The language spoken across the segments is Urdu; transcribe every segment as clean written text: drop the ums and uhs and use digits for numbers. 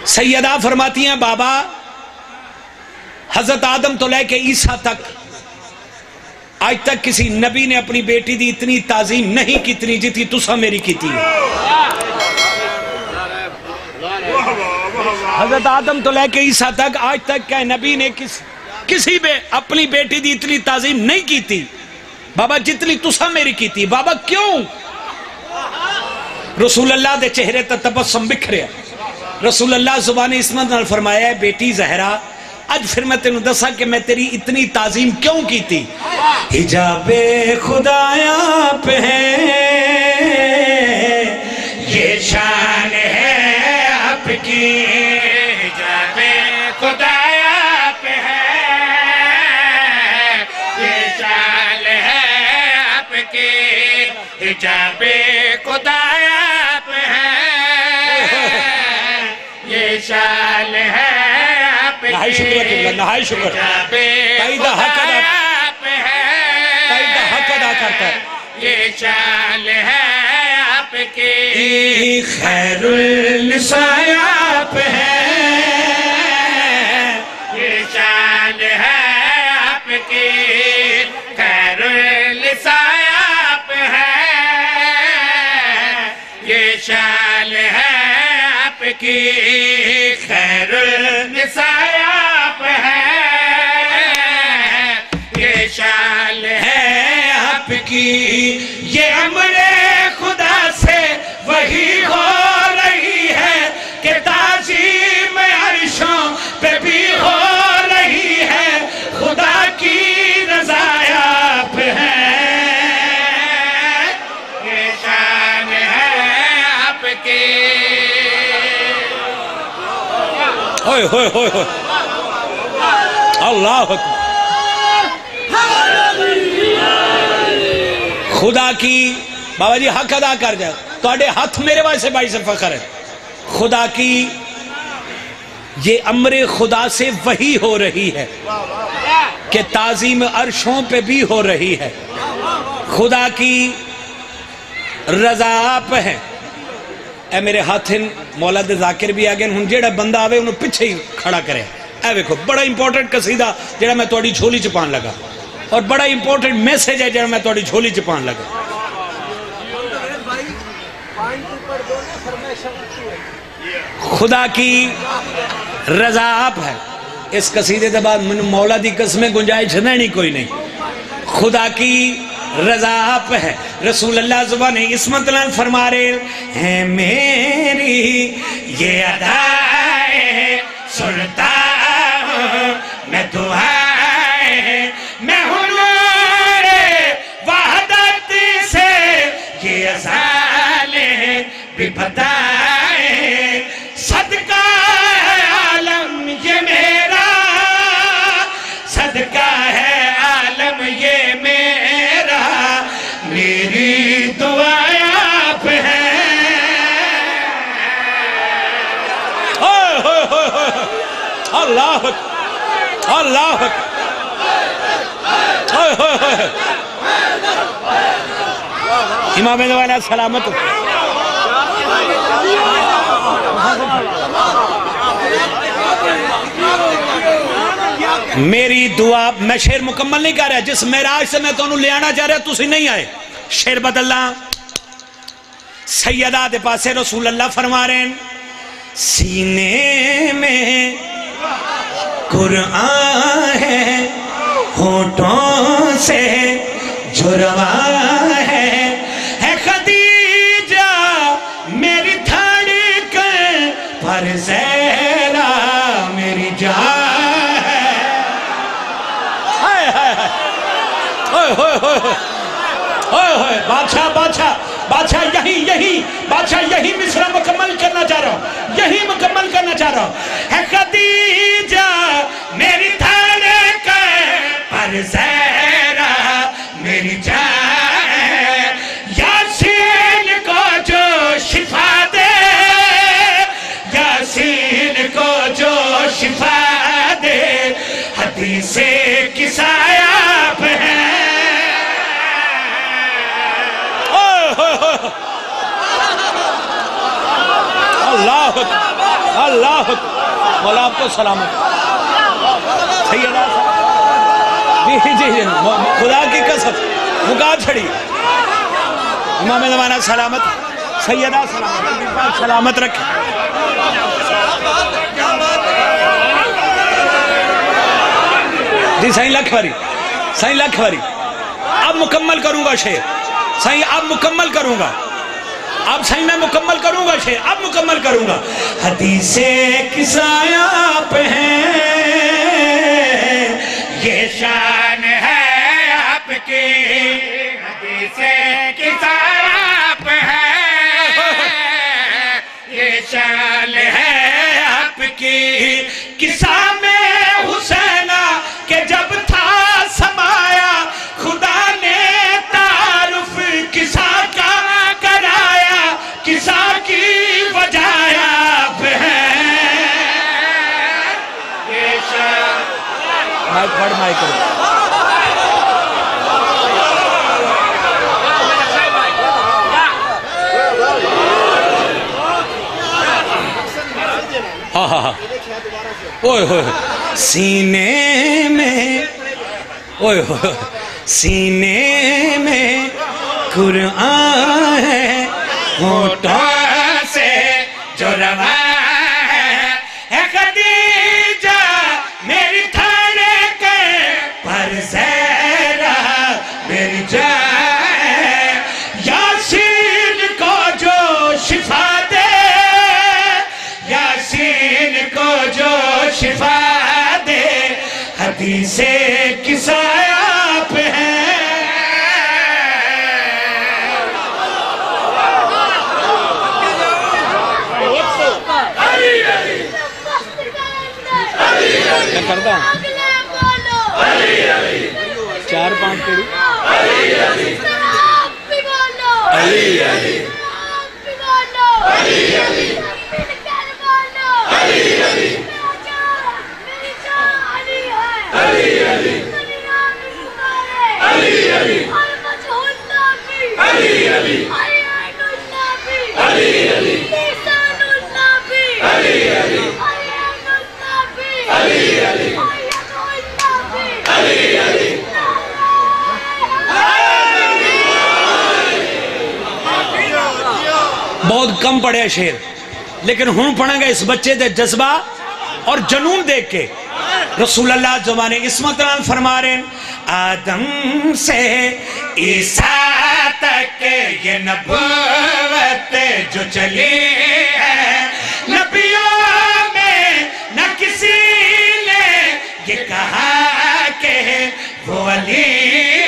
سیدہ فرماتی ہیں بابا حضرت آدم تو لے کے عیسیٰ تک آج تک کسی نبی نے اپنی بیٹی دی اتنی تعظیم نہیں کتنی جتنی تسا میری کی تھی. حضرت آدم تو لے کے عیسیٰ تک آج تک کیا نبی نے کسی بھی اپنی بیٹی دی اتنی تعظیم نہیں کی تھی بابا جتنی تسا میری کی تھی. بابا کیوں؟ رسول اللہ دے چہرے تے تبسم بکھریا. رسول اللہ زبان عصمت نال فرمایا ہے بیٹی زہرا اج پھر میں تینوں دسا کہ میں تیری اتنی تعظیم کیوں کی تھی. حجاب خدایا پہ یہ شان ہے آپ کی. حجاب خدایا پہ یہ شان ہے آپ کی. حجاب خدایا پہ یہ شان ہے آپ کی. نہائی شکر قبلہ نہائی شکر تائیدہ حق ادا کرتا ہے. یہ شان ہے آپ کی. خیر النساء آپ ہے. یہ شان ہے آپ کی. خیر النساء آپ ہے. یہ شان ہے آپ کی. خیر النساء آپ ہے. یہ شان ہے آپ کی. یہ امر خدا سے وہی ہو رہی ہے کہ تعظیم عرشوں پہ بھی ہو رہی ہے. خدا کی رضا آپ ہے. یہ شان ہے آپ کی. ہوئے ہوئے ہوئے ہوئے اللہ اکبر. خدا کی بابا جی حق ادا کر جائے تو اڈے ہاتھ میرے واسطے سے بائی سے فخر ہے. خدا کی یہ امر خدا سے وہی ہو رہی ہے کہ تعظیم عرشوں پہ بھی ہو رہی ہے. خدا کی رضا آپ ہے. اے میرے ہاتھن مولا دے ذاکر بھی آگئے ہن جیڑا بندہ آوے انہوں پیچھے ہی کھڑا کرے. اے ویکھو بڑا امپورٹنٹ قصیدہ جیڑا میں توڑی جھولی چپان لگا اور بڑا امپورٹنٹ میسیج ہے جیڑا میں توڑی جھولی چپان لگا. خدا کی رضا آپ ہے. اس قصیدے دے بعد من مولا دی قسمیں گنجائش نہیں کوئی نہیں. خدا کی رضا آپ ہے. رسول اللہ زبان عصمت لال فرما رہے ہیں میری یہ ادائے سنتا ہوں میں دعائیں میں حضور وحدت سے یہ ازالیں بھی بتائیں. صدقہ ہے عالم یہ میرا. صدقہ ہے عالم یہ میرا. میری دعائیں آپ ہیں. اللہ اللہ امام والا سلامت. میری دعا میں شعر مکمل نہیں کر رہا. جس معراج سے میں تو انہوں لے آنا چاہ رہا تسی نہیں آئے. شعر بدلنا. سیدہ دے پاسے رسول اللہ فرما رہے ہیں سینے میں قرآن ہے ہونٹوں سے جھروا ہے خدیجہ میری دھڑکن پر زہرا میری جان ہے. بادشاہ بادشاہ بادشاہ یہی مصرع مکمل کرنا چاہ رہا ہوں. یہی مکمل کرنا چاہ رہا ہوں. ہے خدیجہ میری دھڑکن پر زہرا میری جان. یاسین کو جو شفا دے. یاسین کو جو شفا دے. حدیث کسائے آپ ہیں. اللہ اللہ مولا آپ کو سلامت سیدہ جی خدا کی قسم مکا چھڑی امام زمانہ سلامت سیدہ سلامت سلامت رکھے جی سائیں لکھ واری اب مکمل کروں گا شعر سائیں اب مکمل کروں گا اب سائیں میں مکمل کروں گا شعر اب مکمل کروں گا حدیث قصہ آپ ہیں یہ شان ہے آپ کی حدیث قصہ آپ ہیں یہ شان ہے آپ کی قصہ میں حسینہ کہ جب تھا سمایا خدا نے تعارف قصہ کا کرایا قصہ کی وجہ آپ ہیں یہ شان مائک پڑھ مائک کرو اوئے ہوئے سینے میں اوئے ہوئے سینے میں قرآن ہے ہونٹوں سے جو رواں ہے خدیجہ میری دھڑکن پر زہرا میری جان یاسین کو جو شفا دے یاسین کو جو شفا دے حدیث قصہ آپ ہیں کیا کرتا ہوں 4-5 پیڑی بہت کم پڑھے شعر لیکن ہوں پڑھیں گے اس بچے دے جذبہ اور جنون دیکھ کے رسول اللہ زمانے عصمت فرما رہے ہیں آدم سے عیسیٰ تک یہ نبوت جو چلی ہے نبیوں میں نہ کسی نے یہ کہا کہ وہ علی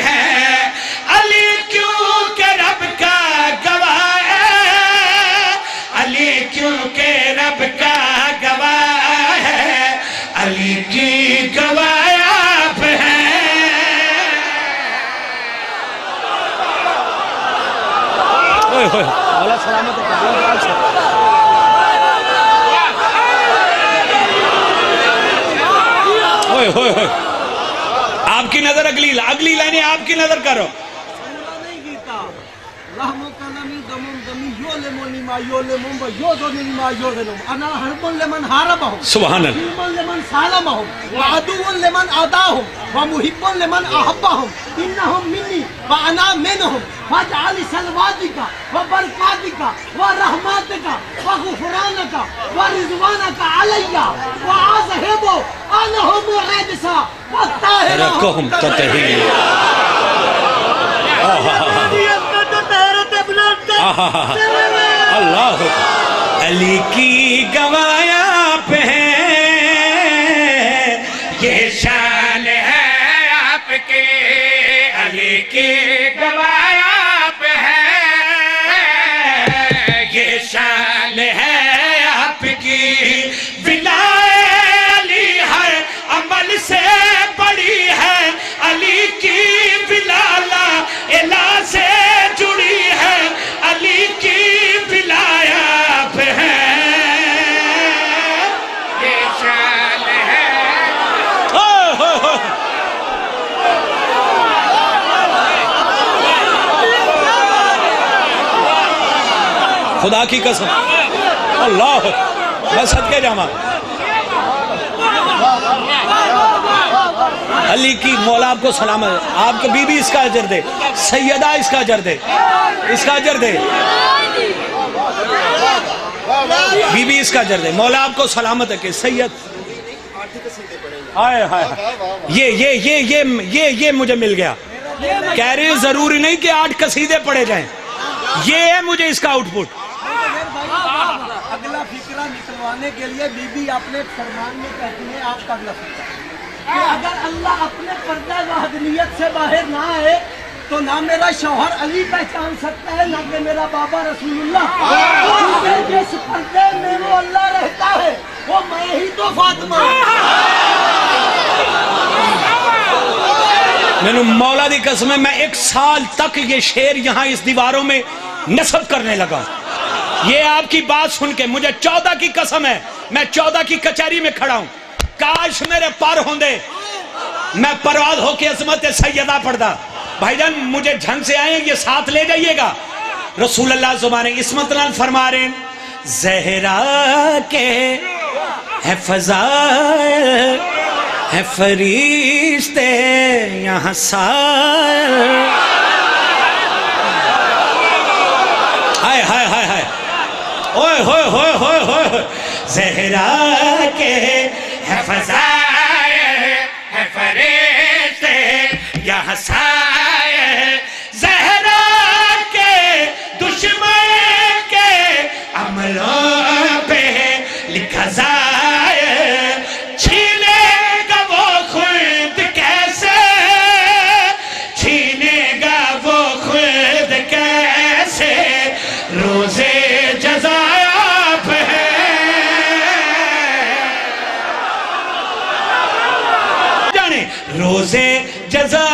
ہے علی کیوں کہ رب کا گواہ ہے علی کیوں کہ رب کا گواہ ہے علی کی گواہ آپ ہیں اوئے ہوئے اللہ سلامت ہوئے ہوئے ہوئے آپ کی نظر اگلی لائنیں آپ کی نظر کرو رحمو کلمی دمم دمی یولمو لما یولمم و یوزن لما یوزنم انا حرب لمن حاربهم سبحان اللہ حلم لمن سالمهم و عدو لمن عداهم و محب لمن احبهم انہم منی و انا منہم فاجعل سلواتک و برکاتک و رحماتک و غفرانک و رضوانک علی و عذہب انہم عدسا و رکھهم تطہیر اللہ علی کی گواہ آپ ہیں یہ شان ہے آپ کے علی کی گواہ آپ ہیں یہ شان ہے آپ کی ولایت علی ہر عمل سے بڑی ہے علی کی ولایت الہ سے جڑی ہے علی کی ولایت آپ ہیں یہ شان ہے خدا کی قسم اللہ میں صدقے جاما علی کی مولا آپ کو سلامت، آپ کو بی بی اس کا اجر دے، سیدہ اس کا اجر دے، اس کا اجر دے، بی بی اس کا اجر دے، مولا آپ کو سلامت ہے کہ سید آئے یہ مجھے مل گیا۔ کہہ رہے ہیں ضروری نہیں کہ 8 قصیدے پڑھے جائیں، یہ ہے مجھے اس کا آؤٹ پٹ۔ اگلا فکرہ نکلوانے کے لیے بی بی اپنے فرمان میں کہتی ہے آپ کا اگلا فکرہ کہ اگر اللہ اپنے پردہ وحدانیت سے باہر نہ آئے تو نہ میرا شوہر علی پہچان سکتا ہے نہ کہ میرا بابا رسول اللہ، کیونکہ جس پردے میں وہ اللہ رہتا ہے وہ میں ہی تو فاطمہ ہوں۔ میں نے مولا دی قسم ہے، میں 1 سال تک یہ شعر یہاں اس دیواروں میں نصب کرنے لگا۔ یہ آپ کی بات سن کے مجھے 14 کی قسم ہے، میں 14 کی کچہری میں کھڑا ہوں، کاش میرے پر ہوندے میں پرواز ہو کے عظمت سیدہ پڑھتا۔ بھائی جان مجھے جھنگ سے آئیں، یہ ساتھ لے جائیے گا۔ رسول اللہ زبان عصمت نال فرما رہے ہیں زہرا کے ہے فضائل ہے فرشتے یہاں سائل، ہائے ہائے ہائے ہائے اوئے ہوئے ہوئے ہوئے ہوئے، زہرا کے ہے فضائل ہے فرشتے یہاں سائل، زہرا کے دشمن کے عملوں پہ لکھا زائل، چھینے گا وہ خود کیسے، چھینے گا وہ خود کیسے، روزے جزا آپ ہے۔ جانے روزے جزا